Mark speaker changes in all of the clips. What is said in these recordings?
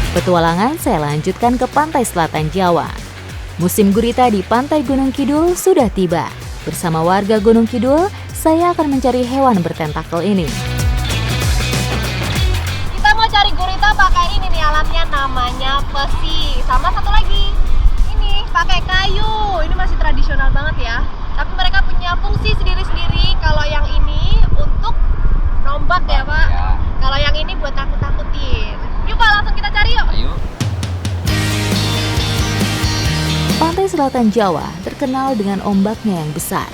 Speaker 1: Petualangan saya lanjutkan ke pantai selatan Jawa. Musim gurita di Pantai Gunung Kidul sudah tiba. Bersama warga Gunung Kidul, saya akan mencari hewan bertentakel ini.
Speaker 2: Kita mau cari gurita pakai ini nih alatnya, namanya pesi. Sama satu lagi, ini pakai kayu. Ini masih tradisional banget ya. Tapi mereka punya fungsi sendiri-sendiri. Kalau yang ini untuk nombak ya Pak. Ya. Kalau yang ini buat takut-takutin. Yuk Pak, langsung kita cari yuk.
Speaker 3: Ayo.
Speaker 1: Pantai selatan Jawa terkenal dengan ombaknya yang besar.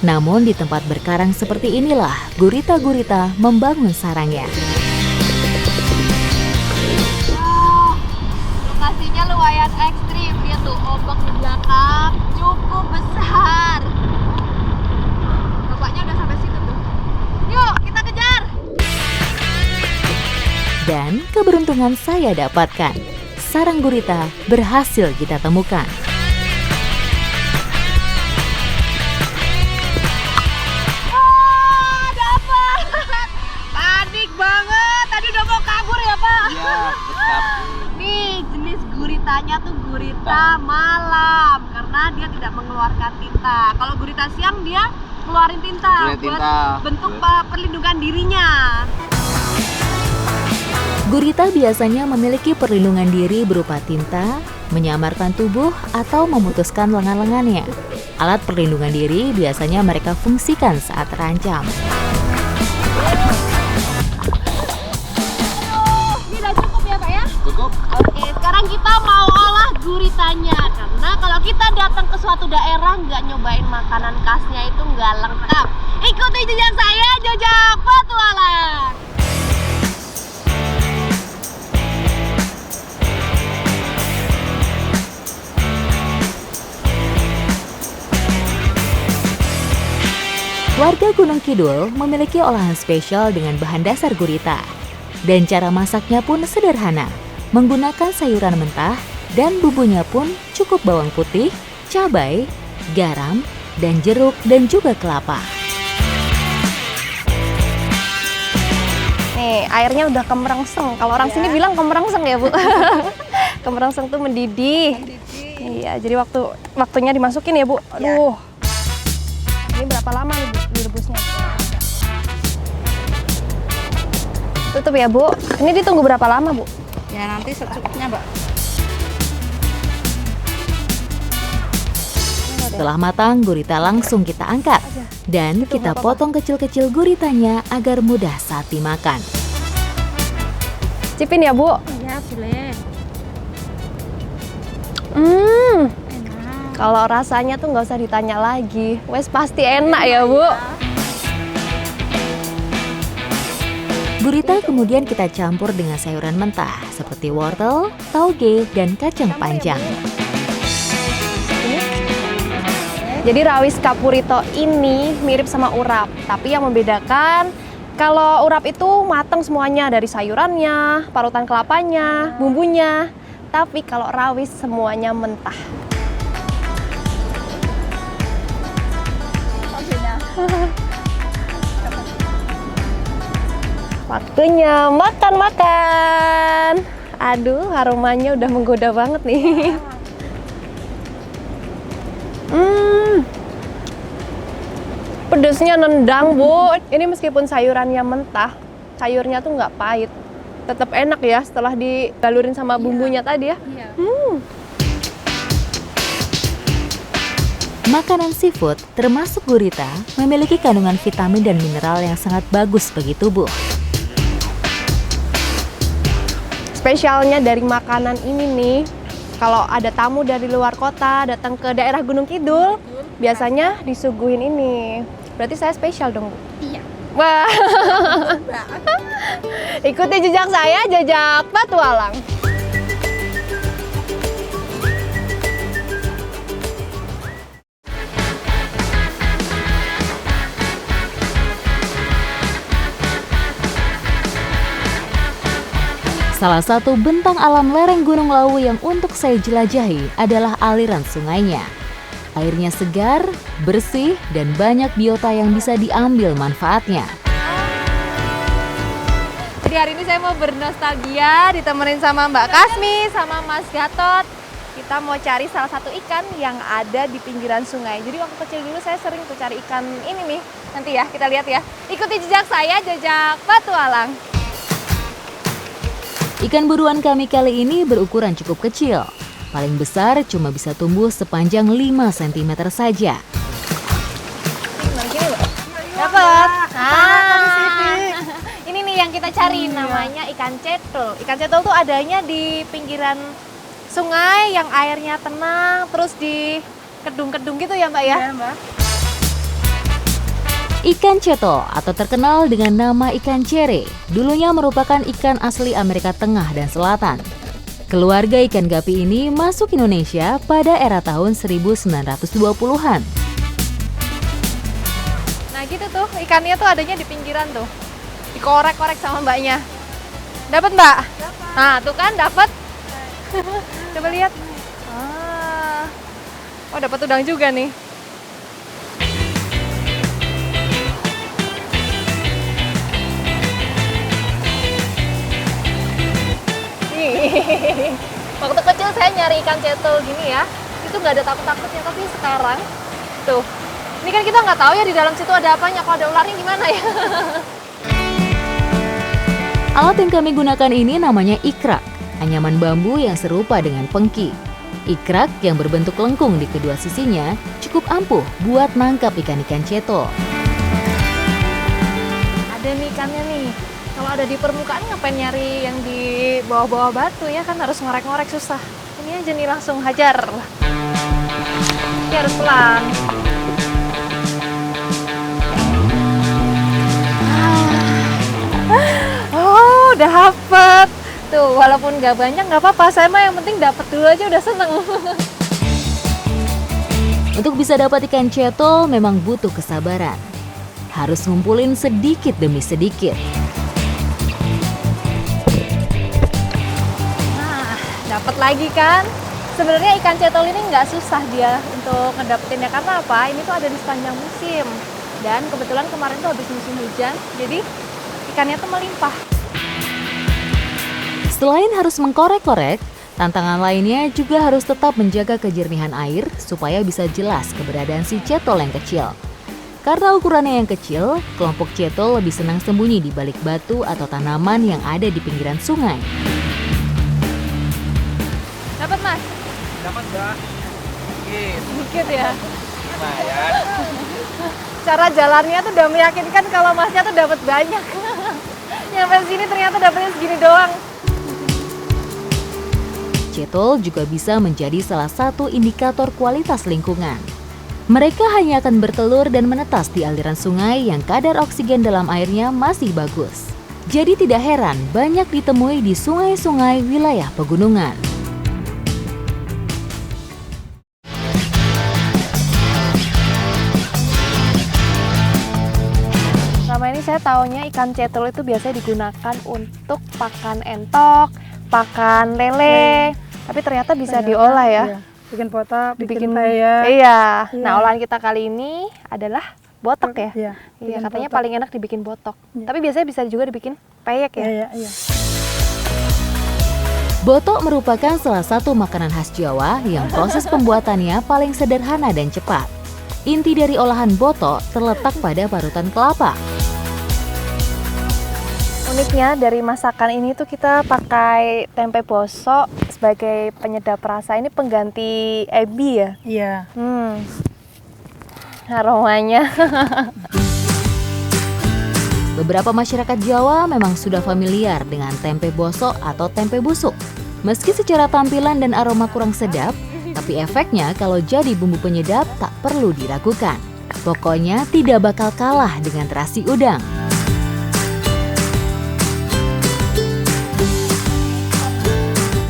Speaker 1: Namun di tempat berkarang seperti inilah gurita-gurita membangun sarangnya.
Speaker 2: Lokasinya lumayan ekstrim. Dia tuh ombak di belakang cukup besar. Bapaknya udah sampai situ tuh. Yuk, kita kejar.
Speaker 1: Dan keberuntungan saya dapatkan. Sarang gurita berhasil kita temukan.
Speaker 2: Wah, dapat. Panik banget. Tadi udah mau kabur ya, Pak?
Speaker 3: Iya, tetap.
Speaker 2: Nih, jenis guritanya tuh gurita malam karena dia tidak mengeluarkan tinta. Kalau gurita siang dia keluarin tinta buat bentuk perlindungan dirinya.
Speaker 1: Gurita biasanya memiliki perlindungan diri berupa tinta, menyamarkan tubuh, atau memutuskan lengan-lengannya. Alat perlindungan diri biasanya mereka fungsikan saat terancam.
Speaker 2: Ini udah cukup ya Pak ya?
Speaker 3: Cukup.
Speaker 2: Oke, sekarang kita mau olah guritanya. Karena kalau kita datang ke suatu daerah nggak nyobain makanan khasnya itu nggak lengkap. Ikuti jejak saya, jejak petualang.
Speaker 1: Warga Gunung Kidul memiliki olahan spesial dengan bahan dasar gurita. Dan cara masaknya pun sederhana, menggunakan sayuran mentah dan bumbunya pun cukup bawang putih, cabai, garam, dan jeruk dan juga kelapa.
Speaker 2: Nih, airnya udah kemerengseng. Kalau orang sini bilang kemerengseng ya, Bu. Kemerengseng tuh mendidih. Iya, jadi waktunya dimasukin ya, Bu. Aduh. Ini berapa lama nih, Bu, direbusnya? Tutup ya, Bu. Ini ditunggu berapa lama, Bu?
Speaker 4: Ya nanti secukupnya, Mbak.
Speaker 1: Setelah matang, gurita langsung kita angkat. Dan kita potong kecil-kecil guritanya agar mudah saat dimakan.
Speaker 2: Cipin ya, Bu?
Speaker 4: Ya, boleh.
Speaker 2: Enak.
Speaker 4: Enak.
Speaker 2: Kalau rasanya tuh nggak usah ditanya lagi. Wes pasti enak ya, Bu.
Speaker 1: Gurita kemudian kita campur dengan sayuran mentah seperti wortel, tauge, dan kacang panjang.
Speaker 2: Jadi rawis kapurito ini mirip sama urap, tapi yang membedakan kalau urap itu matang semuanya dari sayurannya, parutan kelapanya, bumbunya. Tapi kalau rawis semuanya mentah. Waktunya makan-makan. Aduh, aromanya udah menggoda banget nih. Pedesnya nendang, Bu. Ini meskipun sayurannya mentah, sayurnya tuh nggak pahit. Tetap enak ya setelah dibalurin sama bumbunya tadi ya.
Speaker 4: Iya.
Speaker 1: Makanan seafood, termasuk gurita, memiliki kandungan vitamin dan mineral yang sangat bagus bagi tubuh.
Speaker 2: Spesialnya dari makanan ini nih, kalau ada tamu dari luar kota datang ke daerah Gunung Kidul, biasanya disuguhin ini. Berarti saya spesial dong, Bu?
Speaker 4: Iya.
Speaker 2: Wah. Ikuti jejak saya, jejak petualang.
Speaker 1: Salah satu bentang alam lereng Gunung Lawu yang untuk saya jelajahi adalah aliran sungainya. Airnya segar, bersih, dan banyak biota yang bisa diambil manfaatnya.
Speaker 2: Jadi hari ini saya mau bernostalgia ditemenin sama Mbak Kasmi, sama Mas Gatot. Kita mau cari salah satu ikan yang ada di pinggiran sungai. Jadi waktu kecil dulu saya sering tuh cari ikan ini nih. Nanti ya kita lihat ya. Ikuti jejak saya, jejak petualang.
Speaker 1: Ikan buruan kami kali ini berukuran cukup kecil. Paling besar cuma bisa tumbuh sepanjang 5 cm saja.
Speaker 2: Dapat. Ini nih yang kita cari, namanya ikan cetul. Ikan cetul tuh adanya di pinggiran sungai yang airnya tenang, terus di kedung-kedung gitu ya Mbak ya?
Speaker 4: Iya, Mbak.
Speaker 1: Ikan cetol atau terkenal dengan nama ikan cere, dulunya merupakan ikan asli Amerika Tengah dan Selatan. Keluarga ikan gapi ini masuk Indonesia pada era tahun 1920-an.
Speaker 2: Nah gitu tuh, ikannya tuh adanya di pinggiran tuh. Dikorek-korek sama mbaknya. Dapat Mbak? Nah tuh kan dapat. Coba lihat. Oh dapat udang juga nih. Waktu kecil saya nyari ikan cetul gini ya, itu nggak ada takut-takutnya, tapi sekarang tuh, ini kan kita nggak tahu ya di dalam situ ada apanya, kalau ada ularnya gimana ya?
Speaker 1: Alat yang kami gunakan ini namanya ikrak, anyaman bambu yang serupa dengan pengki. Ikrak yang berbentuk lengkung di kedua sisinya cukup ampuh buat nangkap ikan-ikan cetol.
Speaker 2: Ada nih ikannya nih. Kalau ada di permukaan ngapain nyari yang di bawah-bawah batu ya, kan harus ngorek-ngorek susah. Ini aja nih langsung hajar. Ini harus pelan. Oh, dapet. Tuh, walaupun nggak banyak nggak apa-apa. Saya mah yang penting dapet dulu aja udah seneng.
Speaker 1: Untuk bisa dapat ikan cetol memang butuh kesabaran. Harus ngumpulin sedikit demi sedikit.
Speaker 2: Dapat lagi kan? Sebenarnya ikan cetol ini nggak susah dia untuk ngedapetinnya, karena apa? Ini tuh ada di sepanjang musim. Dan kebetulan kemarin tuh habis musim hujan, jadi ikannya tuh melimpah.
Speaker 1: Selain harus mengkorek-korek, tantangan lainnya juga harus tetap menjaga kejernihan air supaya bisa jelas keberadaan si cetol yang kecil. Karena ukurannya yang kecil, kelompok cetol lebih senang sembunyi di balik batu atau tanaman yang ada di pinggiran sungai.
Speaker 2: Dapat Mas?
Speaker 3: Dapat Mbak.
Speaker 2: Sedikit ya.
Speaker 3: Lumayan.
Speaker 2: Cara jalannya tuh udah meyakinkan kalau Masnya tuh dapat banyak. Nyampe sini ternyata dapatnya segini doang.
Speaker 1: Cetol juga bisa menjadi salah satu indikator kualitas lingkungan. Mereka hanya akan bertelur dan menetas di aliran sungai yang kadar oksigen dalam airnya masih bagus. Jadi tidak heran banyak ditemui di sungai-sungai wilayah pegunungan.
Speaker 2: Selama ini saya taunya ikan cetol itu biasanya digunakan untuk pakan entok, pakan lele, tapi ternyata bisa diolah ya.
Speaker 4: Iya. Bikin botak, bikin
Speaker 2: Iya.
Speaker 4: peyek.
Speaker 2: Iya.
Speaker 4: Iya.
Speaker 2: Nah, olahan kita kali ini adalah botok ya.
Speaker 4: Iya.
Speaker 2: Iya,
Speaker 4: bikin
Speaker 2: katanya
Speaker 4: botak.
Speaker 2: paling enak dibikin botok.
Speaker 4: Iya.
Speaker 2: Tapi biasanya bisa juga dibikin peyek ya.
Speaker 4: Iya, iya.
Speaker 1: Botok merupakan salah satu makanan khas Jawa yang proses pembuatannya paling sederhana dan cepat. Inti dari olahan botok terletak pada parutan kelapa.
Speaker 2: Uniknya dari masakan ini tuh kita pakai tempe bosok sebagai penyedap rasa. Ini pengganti ebi ya.
Speaker 4: Iya.
Speaker 2: Aromanya.
Speaker 1: Beberapa masyarakat Jawa memang sudah familiar dengan tempe bosok atau tempe busuk. Meski secara tampilan dan aroma kurang sedap, tapi efeknya kalau jadi bumbu penyedap tak perlu diragukan. Pokoknya tidak bakal kalah dengan terasi udang.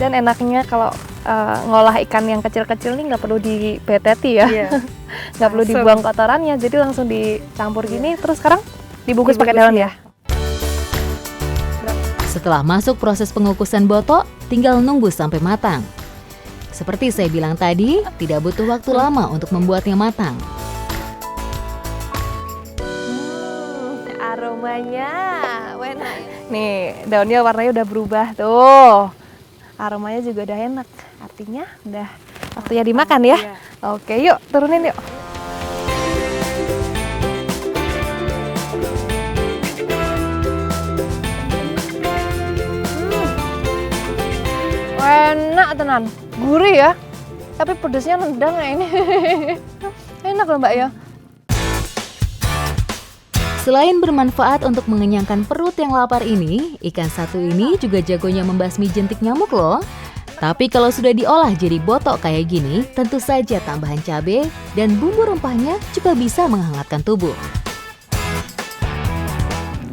Speaker 2: Dan enaknya kalau ngolah ikan yang kecil-kecil nih nggak perlu dibeteti ya.
Speaker 4: Iya.
Speaker 2: Nggak perlu
Speaker 4: Langsung.
Speaker 2: dibuang kotorannya, jadi langsung dicampur gini. Terus sekarang dibungkus pakai
Speaker 4: Dibungkus,
Speaker 2: daun
Speaker 4: ya.
Speaker 2: ya.
Speaker 1: Setelah masuk proses pengukusan botok, tinggal nunggu sampai matang. Seperti saya bilang tadi, tidak butuh waktu lama untuk membuatnya matang.
Speaker 2: Aroma aromanya. Enak. Nih, daunnya warnanya udah berubah tuh. Aromanya juga udah enak. Artinya udah waktunya dimakan ya.
Speaker 4: Iya.
Speaker 2: Oke, yuk turunin yuk. Enak tenan, gurih ya. Tapi pedasnya nendang ya ini. Enak loh Mbak ya.
Speaker 1: Selain bermanfaat untuk mengenyangkan perut yang lapar ini, ikan satu ini juga jagonya membasmi jentik nyamuk loh. Tapi kalau sudah diolah jadi botok kayak gini, tentu saja tambahan cabai dan bumbu rempahnya juga bisa menghangatkan tubuh.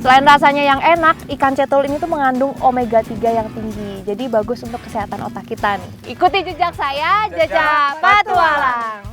Speaker 2: Selain rasanya yang enak, ikan cetul ini tuh mengandung omega 3 yang tinggi. Jadi bagus untuk kesehatan otak kita nih. Ikuti jejak saya, Jejak Petualang.